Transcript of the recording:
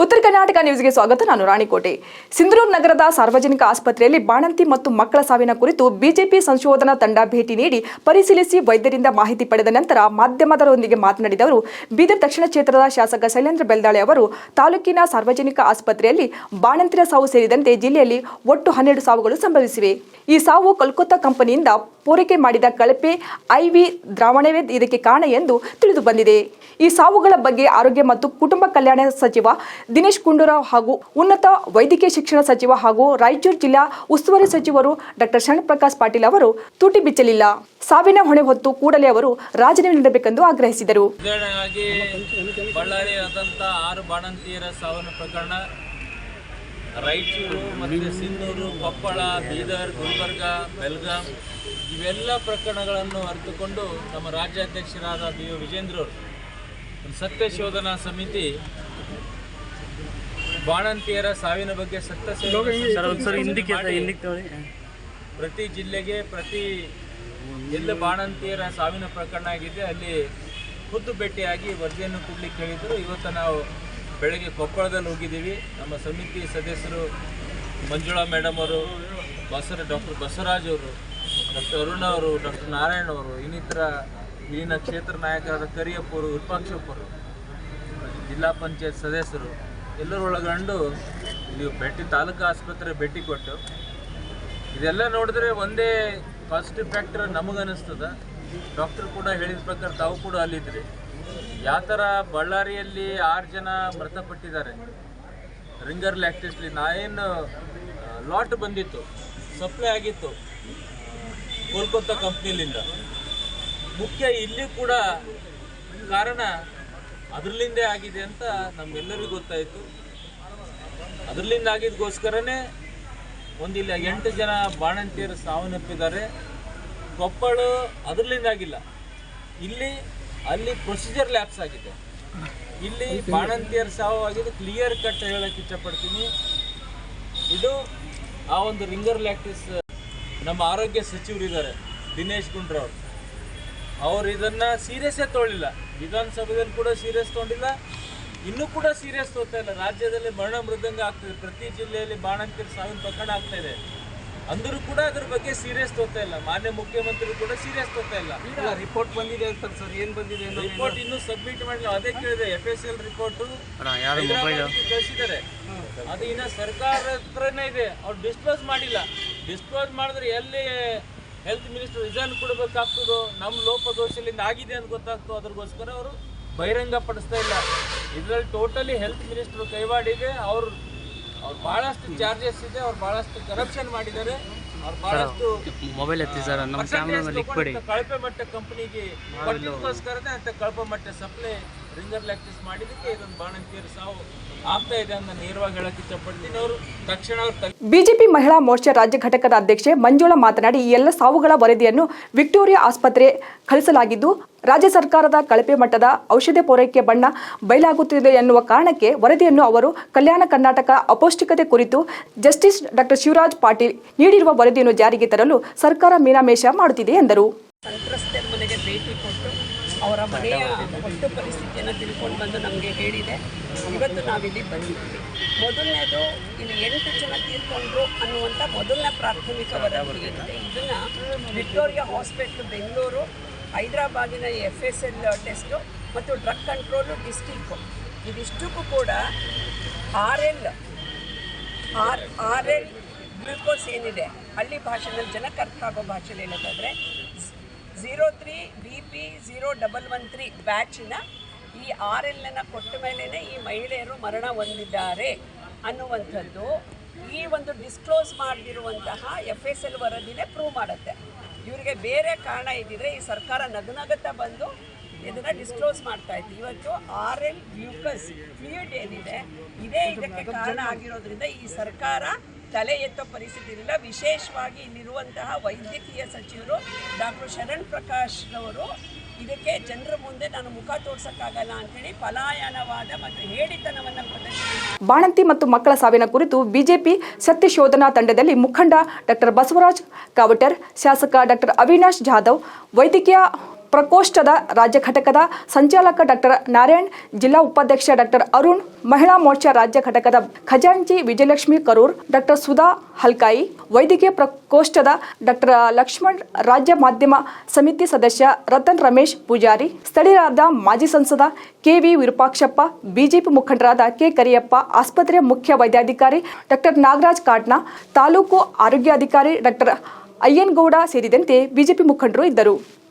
ಉತ್ತರ ಕರ್ನಾಟಕ ನ್ಯೂಸ್ಗೆ ಸ್ವಾಗತ. ನಾನು ರಾಣಿಕೋಟೆ. ಸಿಂಧನೂರು ನಗರದ ಸಾರ್ವಜನಿಕ ಆಸ್ಪತ್ರೆಯಲ್ಲಿ ಬಾಣಂತಿ ಮತ್ತು ಮಕ್ಕಳ ಸಾವಿನ ಕುರಿತು ಬಿಜೆಪಿ ಸಂಶೋಧನಾ ತಂಡ ಭೇಟಿ ನೀಡಿ ಪರಿಶೀಲಿಸಿ ವೈದ್ಯರಿಂದ ಮಾಹಿತಿ ಪಡೆದ ನಂತರ ಮಾಧ್ಯಮದವರೊಂದಿಗೆ ಮಾತನಾಡಿದ ಅವರು, ಬೀದರ್ ದಕ್ಷಿಣ ಕ್ಷೇತ್ರದ ಶಾಸಕ ಶೈಲೇಂದ್ರ ಬೆಲ್ದಾಳೆ ಅವರು ತಾಲೂಕಿನ ಸಾರ್ವಜನಿಕ ಆಸ್ಪತ್ರೆಯಲ್ಲಿ ಬಾಣಂತಿಯರ ಸಾವು ಸೇರಿದಂತೆ ಜಿಲ್ಲೆಯಲ್ಲಿ ಒಟ್ಟು 12 ಸಾವುಗಳು ಸಂಭವಿಸಿವೆ. ಈ ಸಾವು ಕೋಲ್ಕತ್ತಾ ಕಂಪನಿಯಿಂದ ಪೂರೈಕೆ ಮಾಡಿದ ಕಳಪೆ IV ದ್ರಾವಣವೇ ಇದಕ್ಕೆ ಕಾರಣ ಎಂದು ತಿಳಿದು ಬಂದಿದೆ. ಈ ಸಾವುಗಳ ಬಗ್ಗೆ ಆರೋಗ್ಯ ಮತ್ತು ಕುಟುಂಬ ಕಲ್ಯಾಣ ಸಚಿವ ದಿನೇಶ್ ಗುಂಡೂರಾವ್ ಹಾಗೂ ಉನ್ನತ ವೈದ್ಯಕೀಯ ಶಿಕ್ಷಣ ಸಚಿವ ಹಾಗೂ ರಾಯಚೂರು ಜಿಲ್ಲಾ ಉಸ್ತುವಾರಿ ಸಚಿವರು ಡಾ ಶರಣಪ್ರಕಾಶ್ ಪಾಟೀಲ್ ಅವರು ತುಟಿ ಬಿಚ್ಚಲಿಲ್ಲ. ಸಾವಿನ ಹೊಣೆ ಹೊತ್ತು ಕೂಡಲೇ ಅವರು ರಾಜೀನಾಮೆ ನೀಡಬೇಕೆಂದು ಆಗ್ರಹಿಸಿದರು. ಬಳ್ಳಾರಿಯಾದಂಥ 6 ಬಾಣಂತಿಯರ ಸಾವಿನ ಪ್ರಕರಣ ರಾಯಚೂರು ಮತ್ತು ಸಿಂಧೂರು, ಕೊಪ್ಪಳ, ಬೀದರ್, ಗುಲ್ಬರ್ಗ, ಬೆಲ್ಗಾಂ ಇವೆಲ್ಲ ಪ್ರಕರಣಗಳನ್ನು ಅರಿತುಕೊಂಡು ನಮ್ಮ ರಾಜ್ಯಾಧ್ಯಕ್ಷರಾದ B.O. ವಿಜೇಂದ್ರ ಅವರು ಒಂದು ಸತ್ಯ ಶೋಧನಾ ಸಮಿತಿ ಬಾಣಂತಿಯರ ಸಾವಿನ ಬಗ್ಗೆ ಪ್ರತಿ ಜಿಲ್ಲೆಗೆ ಎಲ್ಲ ಬಾಣಂತಿಯರ ಸಾವಿನ ಪ್ರಕರಣ ಆಗಿದೆ ಅಲ್ಲಿ ಖುದ್ದು ಭೇಟಿಯಾಗಿ ವರದಿಯನ್ನು ಕೊಡ್ಲಿಕ್ಕೆ ಹೇಳಿದರು. ಇವತ್ತು ನಾವು ಬೆಳಗ್ಗೆ ಕೊಪ್ಪಳದಲ್ಲಿ ಹೋಗಿದ್ದೀವಿ. ನಮ್ಮ ಸಮಿತಿ ಸದಸ್ಯರು ಮಂಜುಳಾ ಮೇಡಮ್ ಅವರು, ಡಾಕ್ಟರ್ ಬಸವರಾಜ್ ಅವರು, ಡಾಕ್ಟರ್ ಅರುಣ್ ಅವರು, ಡಾಕ್ಟರ್ ನಾರಾಯಣ್ ಅವರು, ಇನ್ನಿತರ ಇಲ್ಲಿನ ಕ್ಷೇತ್ರ ನಾಯಕರಾದ ಕರಿಯಪ್ಪ ಅವರು, ವಿರೂಪಾಕ್ಷಪ್ಪ ಅವರು, ಜಿಲ್ಲಾ ಪಂಚಾಯತ್ ಸದಸ್ಯರು ಎಲ್ಲರೂ ಒಳಗೊಂಡು ಇಲ್ಲಿ ತಾಲೂಕು ಆಸ್ಪತ್ರೆ ಭೇಟಿ ಕೊಟ್ಟು ಇದೆಲ್ಲ ನೋಡಿದ್ರೆ ಒಂದೇ ಪಾಸಿಟಿವ್ ಫ್ಯಾಕ್ಟರ್ ನಮಗನ್ನಿಸ್ತದ. ಡಾಕ್ಟರ್ ಕೂಡ ಹೇಳಿದ ಪ್ರಕಾರ ತಾವು ಕೂಡ ಅಲ್ಲಿದ್ರಿ. ಯಾವ ಥರ ಬಳ್ಳಾರಿಯಲ್ಲಿ 6 ಜನ ಮೃತಪಟ್ಟಿದ್ದಾರೆ ರಿಂಗರ್ ಲ್ಯಾಕ್ಟಿಸ್ಲಿ. ಏನು ಲಾಟ್ ಬಂದಿತ್ತು, ಸಪ್ಲೈ ಆಗಿತ್ತು ಕೋಲ್ಕತ್ತಾ ಕಂಪ್ನಿಲಿಂದ. ಮುಖ್ಯ ಇಲ್ಲಿ ಕೂಡ ಕಾರಣ ಅದರಲ್ಲಿಂದೇ ಆಗಿದೆ ಅಂತ ನಮ್ಮೆಲ್ಲರಿಗೂ ಗೊತ್ತಾಯಿತು. ಅದರಲ್ಲಿಂದ ಆಗಿದ್ದಕ್ಕೋಸ್ಕರನೇ ಒಂದಿಲ್ಲ 8 ಜನ ಬಾಣಂತಿಯರು ಸಾವನ್ನಪ್ಪಿದ್ದಾರೆ. ಕೊಪ್ಪಳ ಅದರಲ್ಲಿಂದ ಆಗಿಲ್ಲ, ಅಲ್ಲಿ ಪ್ರೊಸೀಜರ್ ಲ್ಯಾಪ್ಸ್ ಆಗಿದೆ. ಇಲ್ಲಿ ಬಾಣಂತಿಯರ ಸಾವು ಆಗಿದೆ. ಕ್ಲಿಯರ್ ಕಟ್ ಹೇಳಕ್ಕೆ ಇಷ್ಟಪಡ್ತೀನಿ. ಇದು ಆ ಒಂದು ರಿಂಗರ್ ಲ್ಯಾಕ್ಟಿಸ್ ನಮ್ಮ ಆರೋಗ್ಯ ಸಚಿವರಿದ್ದಾರೆ ದಿನೇಶ್ ಗುಂಡೂರಾವ್ ಅವರು ಇದನ್ನು ಸೀರಿಯಸ್ಸೇ ತೊಗೊಳ್ಳಿಲ್ಲ. ವಿಧಾನಸಭೆಯಲ್ಲಿ ಕೂಡ ಸೀರಿಯಸ್ ತೊಗೊಂಡಿಲ್ಲ, ಇನ್ನೂ ಕೂಡ ಸೀರಿಯಸ್ ತೊಗೊಳ್ತಾ ಇಲ್ಲ. ರಾಜ್ಯದಲ್ಲಿ ಮರಣ ಮೃದಂಗ ಆಗ್ತದೆ, ಪ್ರತಿ ಜಿಲ್ಲೆಯಲ್ಲಿ ಬಾಣಂತಿಯರ ಸಾವಿನ ಪ್ರಕರಣ ಆಗ್ತಾ ಇದೆ. ಅಂದರೂ ಕೂಡ ಅದ್ರ ಬಗ್ಗೆ ಸೀರಿಯಸ್ ತೊಗೊಳ್ತಾ ಇಲ್ಲ. ಮಾನ್ಯ ಮುಖ್ಯಮಂತ್ರಿ ಕೂಡ ಸೀರಿಯಸ್ ತೊಗೊಳ್ತಾ ಇಲ್ಲ. ರಿಪೋರ್ಟ್ ಬಂದಿದೆ ಅಂತ ಸರ್, ಏನು ಬಂದಿದೆ? ರಿಪೋರ್ಟ್ ಇನ್ನೂ ಸಬ್ಮಿಟ್ ಮಾಡಿಲ್ಲ. ಅದೇ ಕೇಳಿದೆ, FSL ರಿಪೋರ್ಟು ಕಳಿಸಿದ್ದಾರೆ. ಅದು ಇನ್ನು ಸರ್ಕಾರ ಹತ್ರನೇ ಇದೆ, ಅವ್ರು ಡಿಸ್ಕ್ಲೋಸ್ ಮಾಡಿಲ್ಲ. ಡಿಸ್ಕ್ಲೋಸ್ ಮಾಡಿದ್ರೆ ಎಲ್ಲಿ ಹೆಲ್ತ್ ಮಿನಿಸ್ಟರ್ ರಿಸೈನ್ ಕೊಡಬೇಕಾಗ್ತದೋ, ನಮ್ಮ ಲೋಪದೋಷದಿಂದ ಆಗಿದೆ ಅಂತ ಗೊತ್ತಾಗ್ತದೆ. ಅದ್ರಗೋಸ್ಕರ ಅವರು ಬಹಿರಂಗ ಪಡಿಸ್ತಾ ಇಲ್ಲ. ಇದರಲ್ಲಿ ಟೋಟಲಿ ಹೆಲ್ತ್ ಮಿನಿಸ್ಟರ್ ಕೈವಾಡಿದೆ. ಅವ್ರು ಭಾಳಷ್ಟು ಚಾರ್ಜಸ್ ಇದೆ, ಅವ್ರು ಭಾಳಷ್ಟು ಕರಪ್ಷನ್ ಮಾಡಿದ್ದಾರೆ. ಅವ್ರು ಭಾಳಷ್ಟು ಕಳಪೆ ಮಟ್ಟ ಕಂಪನಿಗೆ ಕೊಟ್ಟಿದ್ದಕ್ಕೋಸ್ಕರನೇ ಅಂತ ಕಳಪೆ ಮಟ್ಟ ಸಪ್ಲೈ ರಿಂಗರ್ ಲ್ಯಾಕ್ಟಿಸ್ ಮಾಡಿದ್ದಕ್ಕೆ ಇದೊಂದು ಬಾಣಂತಿಯರ ಸಾವು ಆಗ್ತಾ ಇದೆ ಅಂತ ನೇರವಾಗಿ ಹೇಳಕ್ಕೆ ಇಷ್ಟಪಡ್ತೀನಿ. ಅವರು ತಕ್ಷಣ ಬಿಜೆಪಿ ಮಹಿಳಾ ಮೋರ್ಚಾ ರಾಜ್ಯ ಘಟಕದ ಅಧ್ಯಕ್ಷೆ ಮಂಜುಳಾ ಮಾತನಾಡಿ, ಈ ಎಲ್ಲ ಸಾವುಗಳ ವರದಿಯನ್ನು ವಿಕ್ಟೋರಿಯಾ ಆಸ್ಪತ್ರೆ ಕಳಿಸಲಾಗಿದ್ದು ರಾಜ್ಯ ಸರ್ಕಾರದ ಕಳಪೆ ಮಟ್ಟದ ಔಷಧ ಪೂರೈಕೆ ಬಣ್ಣ ಬಯಲಾಗುತ್ತಿದೆ ಎನ್ನುವ ಕಾರಣಕ್ಕೆ ವರದಿಯನ್ನು ಅವರು ಕಲ್ಯಾಣ ಕರ್ನಾಟಕ ಅಪೌಷ್ಟಿಕತೆ ಕುರಿತು ಜಸ್ಟಿಸ್ ಡಾ ಶಿವರಾಜ್ ಪಾಟೀಲ್ ನೀಡಿರುವ ವರದಿಯನ್ನು ಜಾರಿಗೆ ತರಲು ಸರ್ಕಾರ ಮೀನಾಮೇಷ ಮಾಡುತ್ತಿದೆ ಎಂದರು. ಸಂತ್ರಸ್ತರ ಮನೆಗೆ ಭೇಟಿ ಕೊಟ್ಟು ಅವರ ಮನೆಯ ಒಟ್ಟು ಪರಿಸ್ಥಿತಿಯನ್ನು ತಿಳ್ಕೊಂಡು ಬಂದು ನಮಗೆ ಹೇಳಿದೆ. ಇವತ್ತು ನಾವಿಲ್ಲಿ ಬಂದಿದ್ದೀವಿ. ಮೊದಲನೇದು ಇಲ್ಲಿ 8 ಜನ ತೀರ್ಕೊಂಡ್ರು ಅನ್ನುವಂಥ ಮೊದಲನೇ ಪ್ರಾಥಮಿಕ ವರದಿ ಏನಿದೆ, ಇದನ್ನು ವಿಕ್ಟೋರಿಯಾ ಹಾಸ್ಪಿಟ್ಲ್ ಬೆಂಗಳೂರು, ಹೈದರಾಬಾದಿನ FSL ಟೆಸ್ಟು ಮತ್ತು ಡ್ರಗ್ ಕಂಟ್ರೋಲು ಡಿಸ್ಟಿಕ್ಕು ಇದಿಷ್ಟಕ್ಕೂ ಕೂಡ RL ಗ್ಲೂಕೋಸ್ ಏನಿದೆ ಹಳ್ಳಿ ಭಾಷೆಯಲ್ಲಿ ಜನಕ್ಕೆ ಅರ್ಥ ಆಗೋ ಭಾಷೆಯಲ್ಲಿ ಹೇಳೋದಾದರೆ 03 BP 0113 ಬ್ಯಾಚಿನ ಈ RLನ ಕೊಟ್ಟ ಮೇಲೇ ಈ ಮಹಿಳೆಯರು ಮರಣ ಹೊಂದಿದ್ದಾರೆ ಅನ್ನುವಂಥದ್ದು ಈ ಒಂದು ಡಿಸ್ಕ್ಲೋಸ್ ಮಾಡದಿರುವಂತಹ FSL ವರದಿನೇ ಪ್ರೂವ್ ಮಾಡುತ್ತೆ. ಇವರಿಗೆ ಬೇರೆ ಕಾರಣ ಇದ್ದಿದ್ರೆ ಈ ಸರ್ಕಾರ ನಗುನಗುತ್ತಾ ಬಂದು ಇದನ್ನು ಡಿಸ್ಕ್ಲೋಸ್ ಮಾಡ್ತಾ ಇತ್ತು. ಇವತ್ತು RL ಗ್ಲೂಕೋಸ್ ಫ್ಲೂಯಿಡ್ ಏನಿದೆ ಇದೇ ಇದಕ್ಕೆ ಕಾರಣ ಆಗಿರೋದ್ರಿಂದ ಈ ಸರ್ಕಾರ ತಲೆ ಎತ್ತೋ ಪರಿಸ್ಥಿತಿ ಇಲ್ಲ. ವಿಶೇಷವಾಗಿ ಇಲ್ಲಿರುವಂತಹ ವೈದ್ಯಕೀಯ ಸಚಿವರು ಡಾಕ್ಟರ್ ಶರಣ್ ಪ್ರಕಾಶ್ ಅವರು ಇದಕ್ಕೆ ಜನರ ಮುಂದೆ ನಾನು ಮುಖ ತೋರ್ಸಕ್ಕಾಗಲ್ಲ ಅಂತೇಳಿ ಪಲಾಯನವಾದ ಮತ್ತು ಹೇಳಿತನವನ್ನು ಪ್ರದರ್ಶಿಸಿದ್ದಾರೆ. ಬಾಣಂತಿ ಮತ್ತು ಮಕ್ಕಳ ಸಾವಿನ ಕುರಿತು ಬಿಜೆಪಿ ಸತ್ಯ ಶೋಧನಾ ತಂಡದಲ್ಲಿ ಮುಖಂಡ ಡಾ ಬಸವರಾಜ್ ಕಾವಟರ್, ಶಾಸಕ ಡಾ ಅವಿನಾಶ್ ಜಾಧವ್, ವೈದ್ಯಕೀಯ ಪ್ರಕೋಷ್ಠದ ರಾಜ್ಯ ಘಟಕದ ಸಂಚಾಲಕ ಡಾಕ್ಟರ್ ನಾರಾಯಣ್, ಜಿಲ್ಲಾ ಉಪಾಧ್ಯಕ್ಷ ಡಾಕ್ಟರ್ ಅರುಣ್, ಮಹಿಳಾ ಮೋರ್ಚಾ ರಾಜ್ಯ ಘಟಕದ ಖಜಾಂಚಿ ವಿಜಯಲಕ್ಷ್ಮಿ ಕರೂರ್, ಡಾಕ್ಟರ್ ಸುಧಾ ಹಲ್ಕಾಯಿ, ವೈದ್ಯಕೀಯ ಪ್ರಕೋಷ್ಠದ ಡಾಕ್ಟರ್ ಲಕ್ಷ್ಮಣ್, ರಾಜ್ಯ ಮಾಧ್ಯಮ ಸಮಿತಿ ಸದಸ್ಯ ರತನ್ ರಮೇಶ್ ಪೂಜಾರಿ, ಸ್ಥಳೀಯರಾದ ಮಾಜಿ ಸಂಸದ ಕೆವಿ ವಿರೂಪಾಕ್ಷಪ್ಪ, ಬಿಜೆಪಿ ಮುಖಂಡರಾದ ಕೆ ಕರಿಯಪ್ಪ, ಆಸ್ಪತ್ರೆಯ ಮುಖ್ಯ ವೈದ್ಯಾಧಿಕಾರಿ ಡಾಕ್ಟರ್ ನಾಗರಾಜ್ ಕಾಟ್ನಾ, ತಾಲೂಕು ಆರೋಗ್ಯಾಧಿಕಾರಿ ಡಾಕ್ಟರ್ ಅಯ್ಯನಗೌಡ ಸೇರಿದಂತೆ ಬಿಜೆಪಿ ಮುಖಂಡರು ಇದ್ದರು.